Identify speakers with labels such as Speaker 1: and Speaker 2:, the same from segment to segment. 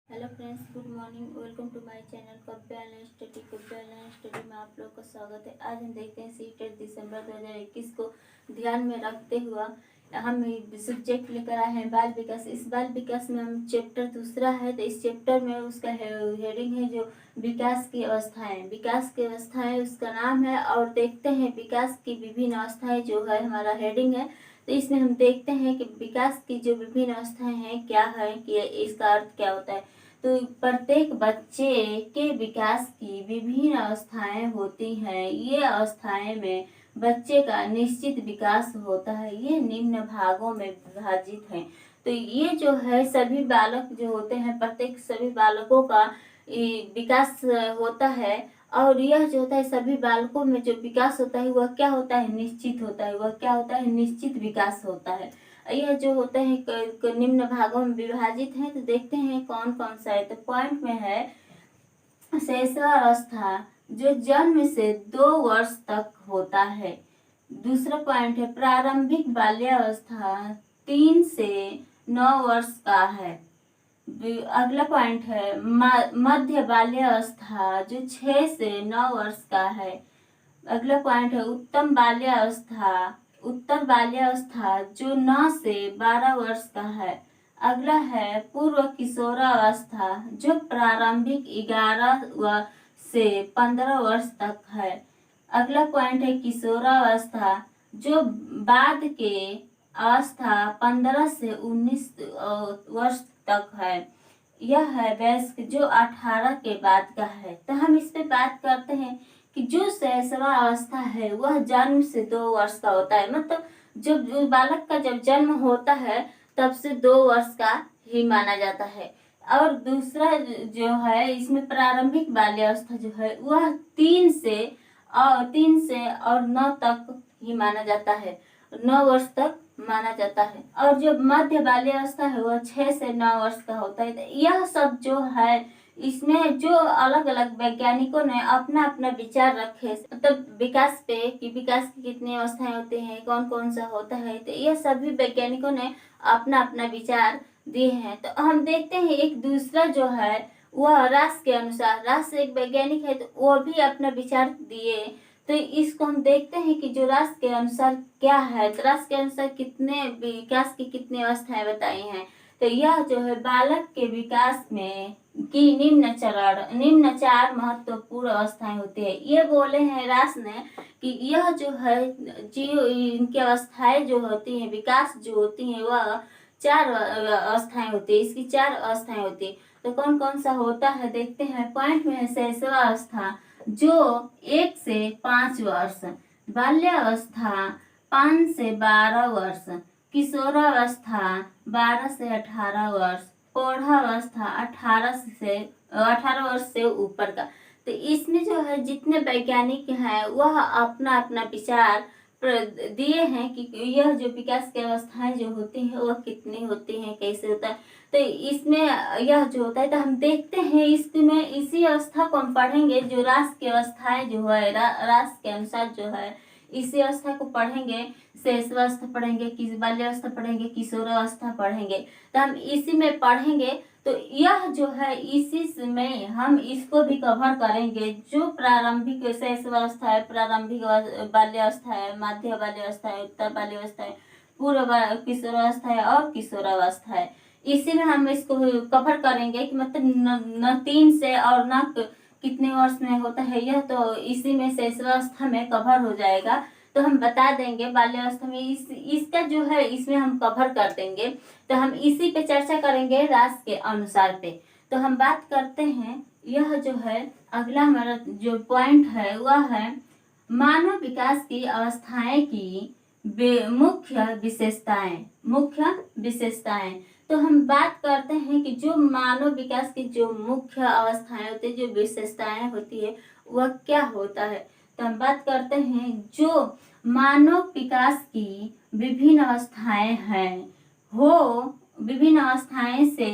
Speaker 1: Hello friends, good morning. Welcome to my channel Kavya study में आप लोग का स्वागत है। आज हम देखते हैं सीटेट दिसंबर 2021 को ध्यान में रखते हुए हम सब्जेक्ट लेकर आए हैं बाल विकास। इस बाल विकास में हम चैप्टर दूसरा है, तो इस चैप्टर में उसका हेडिंग है जो विकास की अवस्थाएं उसका नाम है। और देखते हैं विकास की विभिन्न अवस्थाएं जो है हमारा हेडिंग है। तो इसमें हम देखते हैं कि विकास की जो विभिन्न अवस्थाएं हैं क्या है, कि इसका अर्थ क्या होता है। तो प्रत्येक बच्चे के विकास की विभिन्न अवस्थाएं होती हैं। ये अवस्थाएं में बच्चे का निश्चित विकास होता है। ये निम्न भागों में विभाजित है। तो ये जो है सभी बालक जो होते हैं, प्रत्येक सभी बालकों का विकास होता है। और यह जो होता है सभी बालकों में जो विकास होता है वह क्या होता है, निश्चित होता है। वह क्या होता है, निश्चित विकास होता है। यह जो होता है निम्न भागों में विभाजित है। तो देखते हैं कौन कौन सा है। तो पॉइंट में है शैशवावस्था जो जन्म से 2 वर्ष तक होता है। दूसरा पॉइंट है प्रारंभिक बाल्यावस्था 3 से 9 वर्ष का है। अगला पॉइंट है मध्य बाल्यावस्था जो 6 से 9 वर्ष का है। अगला पॉइंट है उत्तर बाल्यावस्था जो 9 से 12 वर्ष का है। अगला है पूर्व किशोरावस्था जो प्रारंभिक 11 से 15 वर्ष तक है। अगला पॉइंट है किशोरावस्था जो बाद के अवस्था 15 से 19 वर्ष तक है। यह है वयस्क जो 18 के बाद का है। तो हम इस पे बात करते हैं कि जो शैशवावस्था है वह जन्म से 2 वर्ष का होता है। मतलब जब बालक का जब जन्म होता है तब से 2 वर्ष का ही माना जाता है। और दूसरा जो है इसमें प्रारंभिक बाल्यावस्था जो है वह 3 से और 9 तक ही माना जाता है, 9 वर्ष तक माना जाता है। और जो मध्य बाल्यावस्था है वह 6 से 9 वर्ष का होता है। यह सब जो है इसमें जो अलग अलग वैज्ञानिकों ने अपना अपना विचार रखे, मतलब विकास पे कि विकास की कितनी अवस्थाएं होती हैं, कौन कौन सा होता है। तो यह सभी वैज्ञानिकों ने अपना अपना विचार दिए हैं। तो हम देखते हैं एक दूसरा जो है वह रास के अनुसार, रास एक वैज्ञानिक है तो वो भी अपना विचार दिए। तो इसको हम देखते हैं कि जो रास के अनुसार क्या है, तो रास के अनुसार कितने विकास की कितनी अवस्थाएं बताई हैं। तो यह जो है बालक के विकास में की निम्न 4 महत्वपूर्ण अवस्थाएं होती है। ये बोले हैं रास ने कि यह जो है जीव इनकी अवस्थाएं जो होती हैं, विकास जो होती हैं वह 4 अवस्थाएं होती है। इसकी 4 अवस्थाएं होती है। तो कौन कौन सा होता है देखते हैं। पॉइंट में है शैशवावस्था जो 1 से 5 वर्ष, बाल्यावस्था 5 से 12 वर्ष, किशोरावस्था 12 से 18 वर्ष, प्रौढ़ावस्था 18 वर्ष से ऊपर का। तो इसमें जो है जितने वैज्ञानिक हैं वह अपना अपना विचार दिए हैं कि यह जो विकास की अवस्थाएं जो होती हैं वह कितनी होती हैं, कैसे होता है। तो इसमें यह जो होता है तो हम देखते हैं इसमें इसी अवस्था को हम पढ़ेंगे जो रास की अवस्थाएं जो है रास के अनुसार जो है इसी अवस्था को पढ़ेंगे। शैशवावस्था पढ़ेंगे, बाल्यावस्था पढ़ेंगे, किशोरावस्था पढ़ेंगे। तो हम इसी में पढ़ेंगे। तो यह जो है इसी में हम इसको भी कवर करेंगे। जो प्रारंभिक शैशवावस्था है, प्रारंभिक बाल्यावस्था है, मध्य बाल्यावस्था है, उत्तर बाल्यावस्था है, पूर्व किशोरावस्था है और किशोरावस्था है। इसी में हम इसको कवर करेंगे कि मतलब न 3 से और न कितने वर्ष में होता है। यह तो इसी में शैशवावस्था में कवर हो जाएगा। तो हम बता देंगे बाल्यावस्था में इसका जो है इसमें हम कवर कर देंगे। तो हम इसी पे चर्चा करेंगे रास के अनुसार पे। तो हम बात करते हैं, यह जो है अगला हमारा जो पॉइंट है वह है मानव विकास की अवस्थाएं की मुख्य विशेषताएं। तो हम बात करते हैं कि जो मानव विकास की जो मुख्य अवस्थाएं होती है, जो विशेषताएं होती है वह क्या होता है। तो हम बात करते हैं जो मानव विकास की विभिन्न अवस्थाएं हैं विभिन्न अवस्थाएं से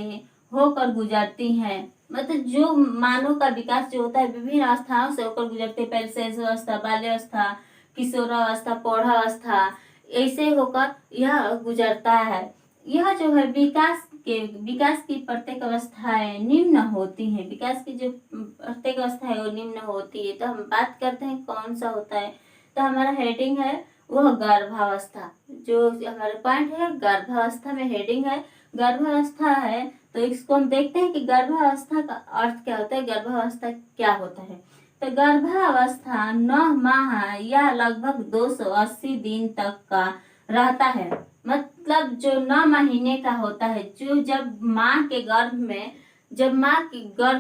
Speaker 1: होकर गुजरती हैं। मतलब जो मानव का विकास जो होता है विभिन्न अवस्थाओं से होकर गुजरते हैं। पहले शैशवावस्था, बाल्यावस्था, किशोरावस्था, प्रौढ़ावस्था, ऐसे होकर यह गुजरता है। यह जो है विकास विकास की प्रत्येक अवस्थाएं निम्न होती हैं। विकास की जो प्रत्येक अवस्था है वो निम्न होती है। तो हम बात करते हैं कौन सा होता है। तो हमारा हेडिंग है वह गर्भावस्था। जो हमारे पॉइंट है गर्भावस्था में हेडिंग है गर्भावस्था है। तो इसको हम देखते हैं कि गर्भावस्था का अर्थ क्या होता है, गर्भावस्था क्या होता है। तो गर्भावस्था 9 माह या लगभग 280 दिन तक का रहता है। मतलब जो 9 महीने का होता है, जो जब माँ के गर्भ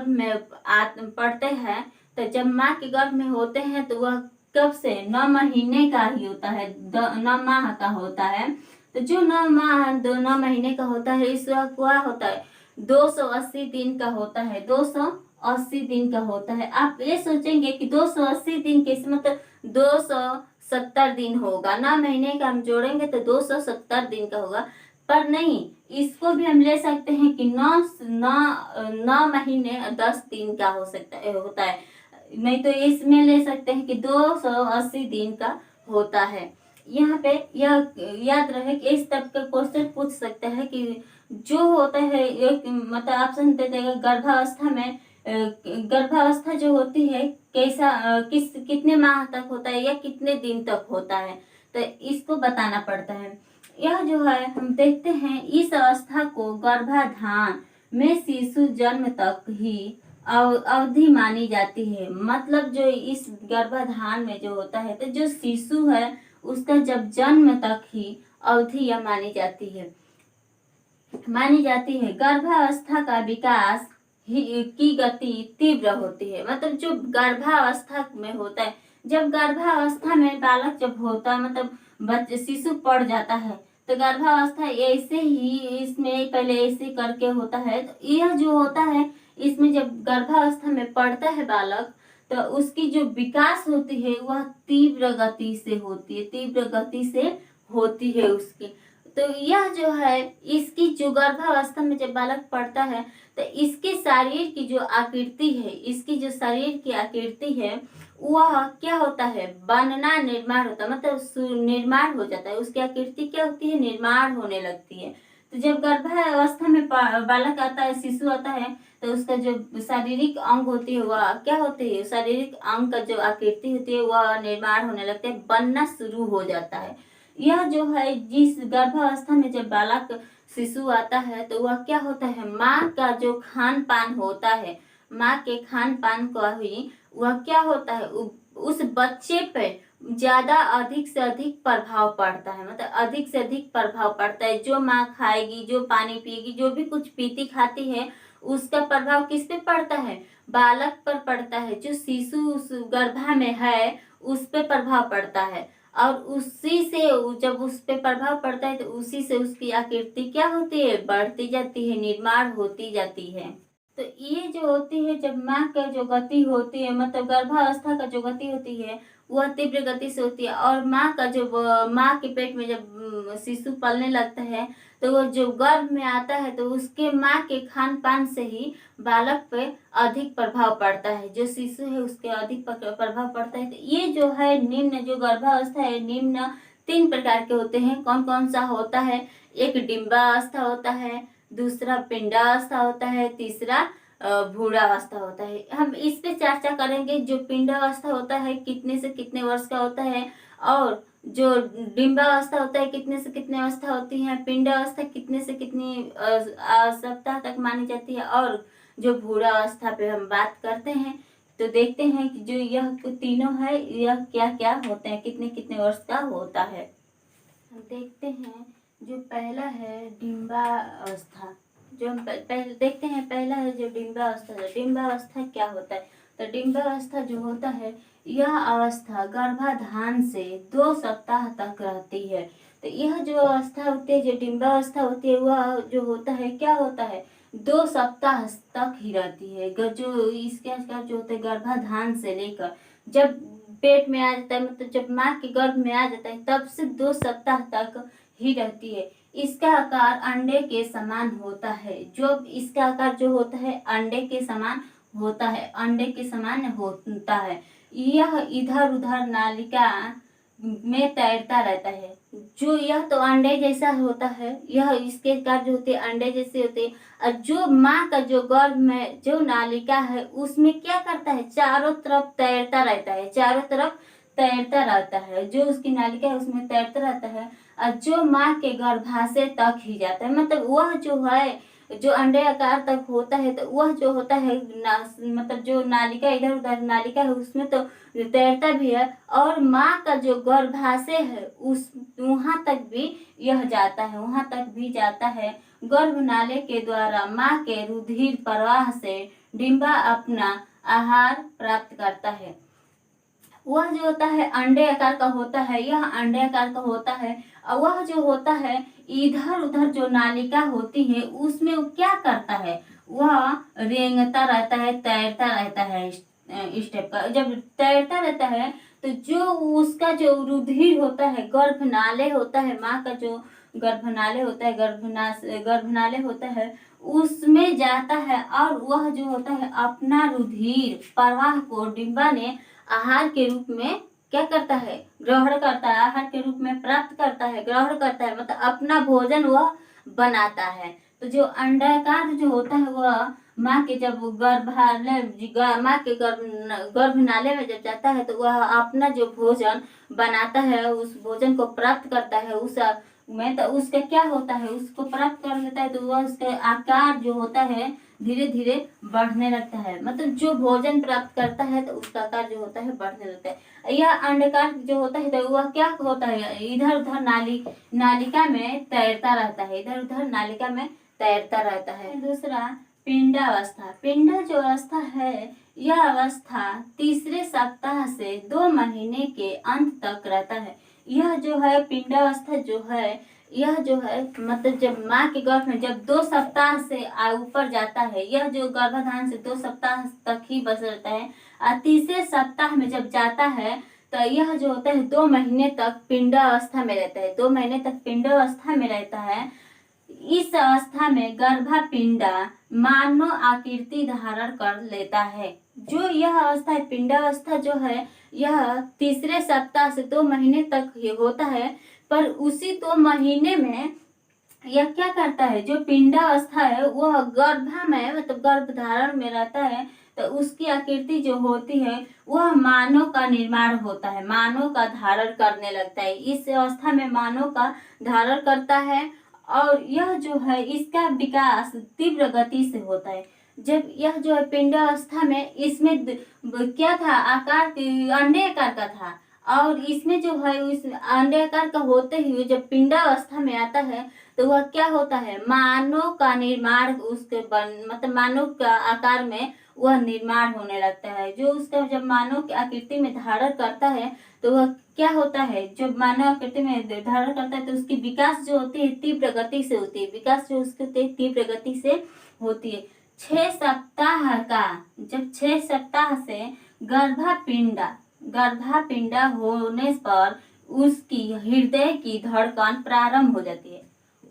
Speaker 1: में पड़ते हैं, तो जब माँ के गर्भ में होते हैं तो वह कब से 9 महीने का ही होता है, 9 माह का होता है। तो जो 9 महीने का होता है इस वक्त वह होता है 280 दिन का होता है, 280 दिन का होता है। आप ये सोचेंगे कि 280 दिन के मतलब 270 दिन होगा, 9 महीने का हम जोड़ेंगे तो 270 दिन का होगा। पर नहीं, इसको भी हम ले सकते हैं कि 9 महीने 10 दिन का होता है। नहीं तो इसमें ले सकते हैं कि 280 दिन का होता है। यहाँ पे यह याद रहे कि इस टाइप का क्वेश्चन पूछ सकता है कि जो होता है एक मतलब ऑप्शन दे देगा गर्भावस्था में गर्भावस्था जो होती है कैसा कितने माह तक होता है या कितने दिन तक होता है, तो इसको बताना पड़ता है। यह जो है हम देखते हैं इस अवस्था को गर्भाधान में शिशु जन्म तक ही अवधि मानी जाती है। मतलब जो इस गर्भाधान में जो होता है तो जो शिशु है उसका जब जन्म तक ही अवधि यह मानी जाती है। गर्भावस्था का विकास की गति तीव्र होती है। मतलब जो गर्भावस्था में होता है, जब गर्भावस्था में बालक जब होता है मतलब शिशु पड़ जाता है, तो गर्भावस्था ऐसे ही इसमें पहले ऐसे करके होता है। तो यह जो होता है इसमें जब गर्भावस्था में पड़ता है बालक, तो उसकी जो विकास होती है वह तीव्र गति से होती है उसकी। तो यह जो है इसकी जो गर्भावस्था में जब बालक पड़ता है तो इसके शरीर की जो आकृति है वह क्या होता है, बनना निर्माण होता है। मतलब निर्माण हो जाता है, उसकी आकृति क्या होती है, निर्माण होने लगती है। तो जब गर्भावस्था में बालक आता है, शिशु आता है, तो उसका जो शारीरिक अंग होती है वह क्या होती है, शारीरिक अंग का जो आकृति होती है वह निर्माण होने लगता है, बनना शुरू हो जाता है। यह जो है जिस गर्भावस्था में जब बालक शिशु आता है तो वह क्या होता है, माँ का जो खान पान होता है, माँ के खान पान का ही वह क्या होता है उस बच्चे पे ज्यादा अधिक से अधिक प्रभाव पड़ता है। मतलब अधिक से अधिक प्रभाव पड़ता है। जो माँ खाएगी, जो पानी पिएगी, जो भी कुछ पीती खाती है, उसका प्रभाव किस पे पड़ता है, बालक पर पड़ता है। जो शिशु उस गर्भा में है उस पे प्रभाव पड़ता है, और उसी से जब उस पे प्रभाव पड़ता है तो उसी से उसकी आकृति क्या होती है, बढ़ती जाती है, निर्माण होती जाती है। तो ये जो होती है जब माँ का जो गति होती है, मतलब गर्भावस्था का जो गति होती है वह तीव्र गति से होती है। और माँ का जो माँ के पेट में जब शिशु पलने लगता है तो वो जो गर्भ में आता है तो उसके माँ के खान पान से ही बालक पे अधिक प्रभाव पड़ता है, जो शिशु है उसके अधिक प्रभाव पड़ता है। तो ये जो है निम्न जो गर्भावस्था है, निम्न 3 प्रकार के होते हैं। कौन कौन सा होता है, एक डिंबावस्था होता है, दूसरा पिंडावस्था होता है, तीसरा भ्रूणावस्था होता है। हम इस पे चर्चा करेंगे। जो पिंडावस्था होता है कितने से कितने वर्ष का होता है, और जो डिंबावस्था होता है कितने से कितने अवस्था होती है, पिंडावस्था कितने से कितनी सप्ताह तक मानी जाती है, और जो भ्रूणावस्था पे हम बात करते हैं। तो देखते हैं कि जो यह तीनों है यह क्या क्या होते हैं, कितने कितने वर्ष का होता है। हम देखते हैं जो पहला है डिंबावस्था। जो हम पहले देखते हैं, पहला है जो डिंबावस्था। डिंबावस्था क्या होता है, तो डिंबावस्था जो होता है यह अवस्था गर्भाधान से 2 सप्ताह तक रहती है। तो यह जो अवस्था होती है, जो डिंबावस्था होती है, वह जो होता है क्या होता है 2 सप्ताह तक ही रहती है। जो इसके आसपास जो होता है गर्भाधान से लेकर जब पेट में आ जाता है, मतलब जब माँ के गर्भ में आ जाता है तब से 2 सप्ताह तक ही रहती है। इसका आकार अंडे के समान होता है। जो इसका आकार जो होता है अंडे के समान होता है, अंडे के समान होता है। यह इधर उधर नालिका में तैरता रहता है। जो यह तो अंडे जैसा होता है, यह इसके कार्य होते हैं अंडे जैसे होते हैं। और जो माँ का जो गर्भ में जो नालिका है उसमें क्या करता है, चारों तरफ तैरता रहता है, चारों तरफ तैरता रहता है। जो उसकी नालिका है उसमें तैरता रहता है और जो माँ के गर्भाशय तक ही जाता है। मतलब वह जो है जो अंडे आकार तक होता है, तो वह जो होता है मतलब जो नालिका इधर उधर नालिका है उसमें तो तैरता भी है, और माँ का जो गर्भाशय है उस वहां तक भी यह जाता है, वहां तक भी जाता है। गर्भनाले के द्वारा माँ के रुधिर प्रवाह से डिंबा अपना आहार प्राप्त करता है। वह जो होता है अंडे आकार का होता है, यह अंडे आकार का होता है। और वह जो होता है इधर उधर जो नालिका होती है उसमें वो क्या करता है, वह रेंगता रहता है, तैरता रहता है। इस टाइप का जब तैरता रहता है तो जो उसका जो रुधिर होता है, गर्भनाले होता है, माँ का जो गर्भनाले होता है, गर्भनाले होता है उसमें जाता है। और वह जो होता है अपना रुधिर प्रवाह को डिंबा ने आहार के रूप में क्या करता है, ग्रहण करता है, आहार के रूप में प्राप्त करता है, ग्रहण करता है, मतलब अपना भोजन वह बनाता है। तो जो अंडाकार जो होता है वह माँ के जब माँ के गर्भनाले में जब जाता है तो वह अपना जो भोजन बनाता है, उस भोजन को प्राप्त करता है। उस में तो उसका क्या होता है, उसको प्राप्त कर लेता है तो वह उसका आकार जो होता है धीरे धीरे बढ़ने लगता है। मतलब जो भोजन प्राप्त करता है तो उसका आकार जो होता है बढ़ने लगता है। यह अंडाकार जो होता है तो वह क्या होता है, इधर उधर नालिका में तैरता रहता है, इधर उधर नालिका में तैरता रहता है। दूसरा पिंडावस्था। पिंडा जो अवस्था है यह अवस्था तीसरे सप्ताह से 2 महीने के अंत तक रहता है। यह जो है पिंडावस्था जो है, यह जो है मतलब जब माँ के गर्भ में जब 2 सप्ताह से ऊपर जाता है, यह जो गर्भाधान से 2 सप्ताह तक ही बस रहता है। और तीसरे सप्ताह में जब जाता है तो यह जो होता है 2 महीने तक पिंडावस्था में रहता है, 2 महीने तक पिंडावस्था में रहता है। इस अवस्था में गर्भापिंडा मानव आकृति धारण कर लेता है। जो यह अवस्था है पिंडावस्था जो है यह तीसरे सप्ताह से 2 महीने तक ये होता है। पर उसी 2 महीने में यह क्या करता है, जो पिंडावस्था है वह गर्भा में मतलब गर्भधारण में रहता है। तो उसकी आकृति जो होती है वह मानव का निर्माण होता है, मानव का धारण करने लगता है। इस अवस्था में मानव का धारण करता है और यह जो है इसका विकास तीव्र गति से होता है। जब यह जो है पिंडावस्था में इसमें क्या था, आकार अंडे आकार का था। और इसमें जो है इस अंडे आकार का होते हुए जब पिंडावस्था में आता है तो वह क्या होता है, मानव का निर्माण उसके मतलब मानव का आकार में वह निर्माण होने लगता है। जो उसका जब मानव की आकृति में धारण करता है तो वह क्या होता है, जब मानव आकृति में धारण करता है तो उसकी विकास जो होती है तीव्र गति से होती है, विकास जो उसके होते है तीव्र गति से होती है। 6 सप्ताह का जब 6 सप्ताह से गर्भापिंडा होने पर उसकी हृदय की धड़कन प्रारंभ हो जाती है।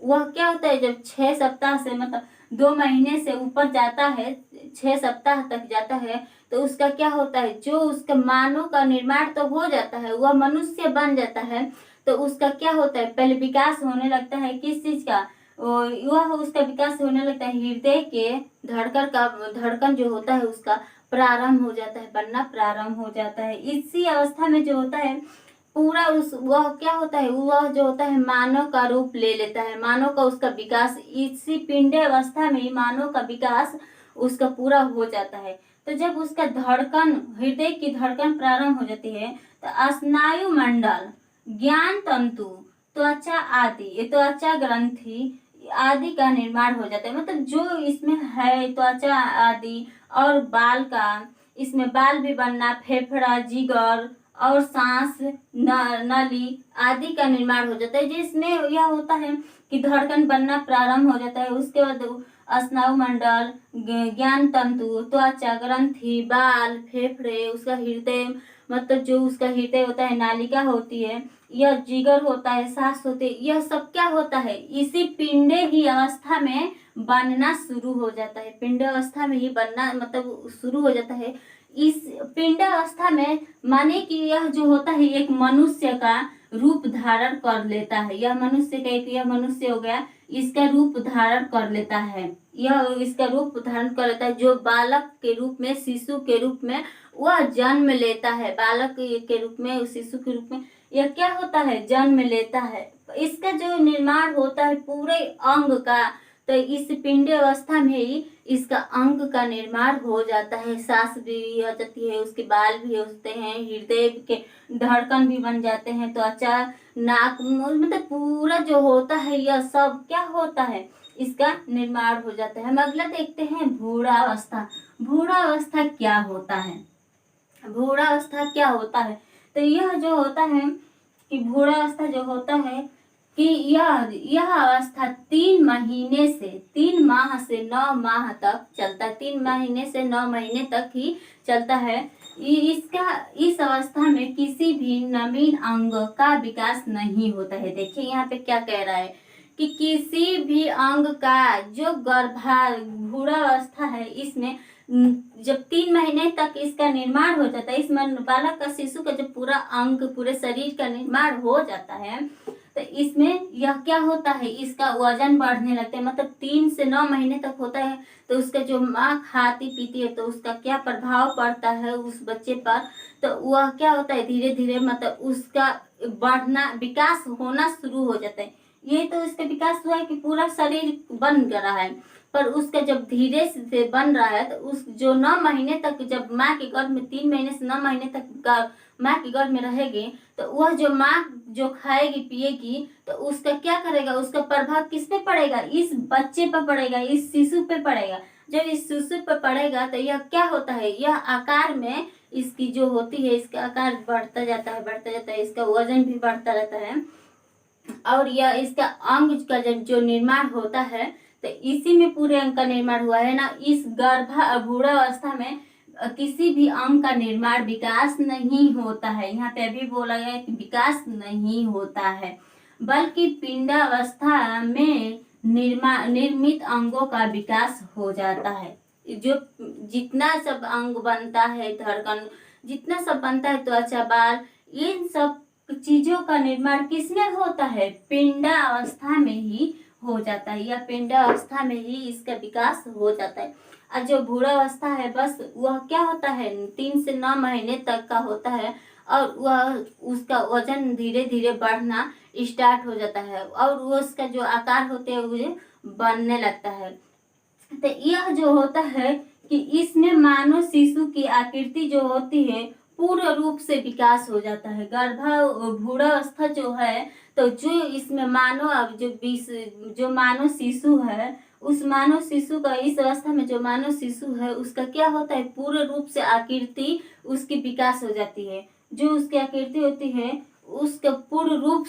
Speaker 1: वह क्या होता है जब 6 सप्ताह से मतलब 2 महीने से ऊपर जाता है, 6 सप्ताह तक जाता है तो उसका क्या होता है, जो उसका मानव का निर्माण तो हो जाता है, वह मनुष्य बन जाता है। तो उसका क्या होता है, पहले विकास होने लगता है किस चीज का, वह उसका विकास होने लगता है हृदय के धड़कन जो होता है उसका प्रारंभ हो जाता है, बनना प्रारंभ हो जाता है। इसी अवस्था में जो होता है पूरा वह क्या होता है, वह जो होता है मानव का रूप ले लेता है, मानव का उसका विकास इसी पिंडे अवस्था में ही मानव का विकास उसका पूरा हो जाता है। तो जब उसका धड़कन हृदय की धड़कन प्रारंभ हो जाती है तो स्नायु मंडल, ज्ञान तंतु, त्वचा आदि, त्वचा ग्रंथि आदि का निर्माण हो जाता है। मतलब जो इसमें है त्वचा आदि और बाल का, इसमें बाल भी बनना, फेफड़ा, जिगर और सांस नली आदि का निर्माण हो जाता है। जिसमें यह होता है कि धड़कन बनना प्रारंभ हो जाता है। उसके बाद स्नायु मंडल, ज्ञान तंतु, त्वचा ग्रंथि, बाल, फेफड़े, उसका हृदय मतलब जो उसका हृदय होता है, नालिका होती है, यह जिगर होता है, सांस होती है, यह सब क्या होता है इसी पिंडे ही अवस्था में बनना शुरू हो जाता है। पिंड अवस्था में ही बनना मतलब शुरू हो जाता है। इस पिंडावस्था में माने कि यह जो होता है एक मनुष्य का रूप धारण कर लेता है। यह मनुष्य का एक यह मनुष्य हो गया, इसका रूप धारण कर लेता है। यह इसका रूप धारण कर लेता है, जो बालक के रूप में, शिशु के रूप में वह जन्म लेता है। बालक के रूप में, शिशु के रूप में यह क्या होता है, जन्म लेता है। इसका जो निर्माण होता है पूरे अंग का, तो इस पिंड अवस्था में ही इसका अंग का निर्माण हो जाता है। सांस भी हो जाती है, उसके बाल भी होते हैं, हृदय के धड़कन भी बन जाते हैं, त्वचा, नाक, मतलब पूरा जो होता है यह सब क्या होता है, इसका निर्माण हो जाता है। हम अगला देखते हैं भ्रूणावस्था। भ्रूणावस्था क्या होता है? भ्रूणावस्था क्या होता है? तो यह जो होता है कि भ्रूणावस्था जो होता है कि यह अवस्था 3 माह से 9 माह तक चलता है। 3 महीने से 9 महीने तक ही चलता है। इस अवस्था में किसी भी नवीन अंग का विकास नहीं होता है। देखिए यहाँ पे क्या कह रहा है कि किसी भी अंग का जो भ्रूणावस्था है, इसमें जब 3 महीने तक इसका निर्माण हो जाता है, इस बालक का, शिशु का जब पूरा अंग, पूरे शरीर का निर्माण हो जाता है, तो इसमें यह क्या होता है, इसका वजन बढ़ने लगता है। मतलब 3 से 9 महीने तक होता है, तो उसका जो माँ खाती पीती है, तो उसका क्या प्रभाव पड़ता है उस बच्चे पर, तो वह क्या होता है, धीरे धीरे मतलब उसका बढ़ना, विकास होना शुरू हो जाता है। ये तो इसका विकास हुआ है कि पूरा शरीर बन रहा है, पर उसका जब धीरे से बन रहा है, तो उस जो 9 महीने तक, जब माँ के गर्भ में 3 महीने से 9 महीने तक माँ के गर्भ में रहेगी, तो वह जो माँ जो खाएगी पिएगी, तो उसका क्या करेगा, उसका प्रभाव किस पे पड़ेगा, इस बच्चे पर पड़ेगा, इस शिशु पे पड़ेगा। जब इस शिशु पे पड़ेगा तो यह क्या होता है, यह आकार में इसकी जो होती है, इसका आकार बढ़ता जाता है, बढ़ता जाता है, इसका वजन भी बढ़ता रहता है, और यह इसका अंग का जो निर्माण होता है, तो इसी में पूरे अंग का निर्माण हुआ है ना। इस भ्रूणावस्था में किसी भी अंग का निर्माण, विकास नहीं होता है। यहाँ पे अभी बोला गया कि विकास नहीं होता है, बल्कि पिंडावस्था में निर्मित अंगों का विकास हो जाता है। जो जितना सब अंग बनता है, धड़कन जितना सब बनता है, त्वचा, बाल, इन सब चीजों का निर्माण किसमें होता है, पिंडावस्था में ही हो जाता है। या पिंडावस्था में ही इसका विकास हो जाता है। और जो भ्रूणावस्था है, बस वह क्या होता है, 3 से 9 महीने तक का होता है, और वह उसका वजन धीरे धीरे बढ़ना स्टार्ट हो जाता है, और वो उसका जो आकार होते हैं वो बनने लगता है। तो यह जो होता है कि इसमें मानव शिशु की आकृति जो होती है पूर्ण रूप से विकास हो जाता है। भ्रूणावस्था जो है, तो जो इसमें मानव, अब जो मानव शिशु है, उस मानव शिशु का, इस अवस्था में जो मानव शिशु है, उसका क्या होता है, पूर्ण रूप से आकृति उसकी विकास हो जाती है। जो उसकी आकृति होती है उसका पूर्ण रूप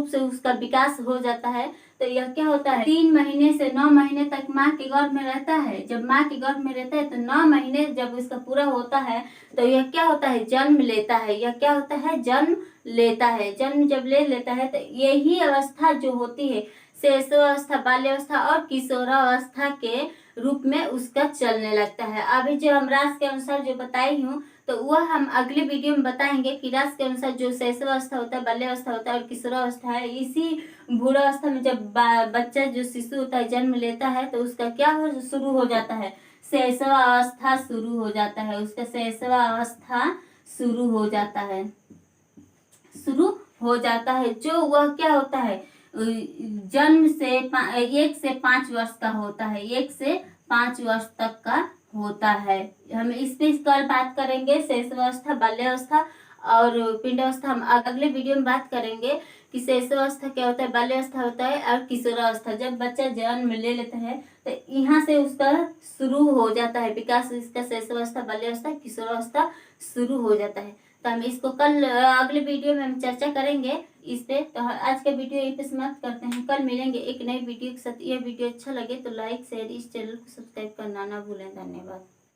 Speaker 1: से उसका विकास हो जाता है। तो यह क्या होता है, 3 महीने से 9 महीने तक माँ के गर्भ में रहता है। जब माँ के गर्भ में रहता है, तो 9 महीने जब इसका पूरा होता है, तो यह क्या होता है, जन्म लेता है। यह क्या होता है, जन्म लेता है। जन्म जब ले लेता है, तो यही अवस्था जो होती है, शैशवावस्था, बाल्यावस्था और किशोरावस्था के रूप में उसका चलने लगता है। अभी जो हम राशि के अनुसार जो बताई हूँ, तो वह हम अगले वीडियो में बताएंगे कि राशि के अनुसार जो शैशवावस्था होता है, बाल्यावस्था होता है और किशोरावस्था है, इसी भ्रूणावस्था में जब बच्चा जो शिशु होता है जन्म लेता है, तो उसका क्या शुरू हो जाता है, शैशवावस्था शुरू हो जाता है। उसका शैशवावस्था शुरू हो जाता है, जो वह क्या होता है, जन्म से 1 से 5 वर्ष का होता है, 1 से 5 वर्ष तक का होता है। हम इस पे कल बात करेंगे, शैशवावस्था, बाल्यावस्था और पिंडावस्था हम अगले वीडियो में बात करेंगे कि शैशवावस्था क्या होता है, बाल्यावस्था होता है और किशोरावस्था। जब बच्चा जन्म ले लेता है, तो यहाँ से उसका शुरू हो जाता है विकास, इसका शैशवावस्था, बाल्यावस्था, किशोरावस्था शुरू हो जाता है। तो हम इसको कल अगले वीडियो में हम चर्चा करेंगे इस पे। तो आज का वीडियो यहीं पे समाप्त करते हैं, कल मिलेंगे एक नई वीडियो के साथ। यह वीडियो अच्छा लगे तो लाइक, शेयर, इस चैनल को सब्सक्राइब करना ना भूलें। धन्यवाद।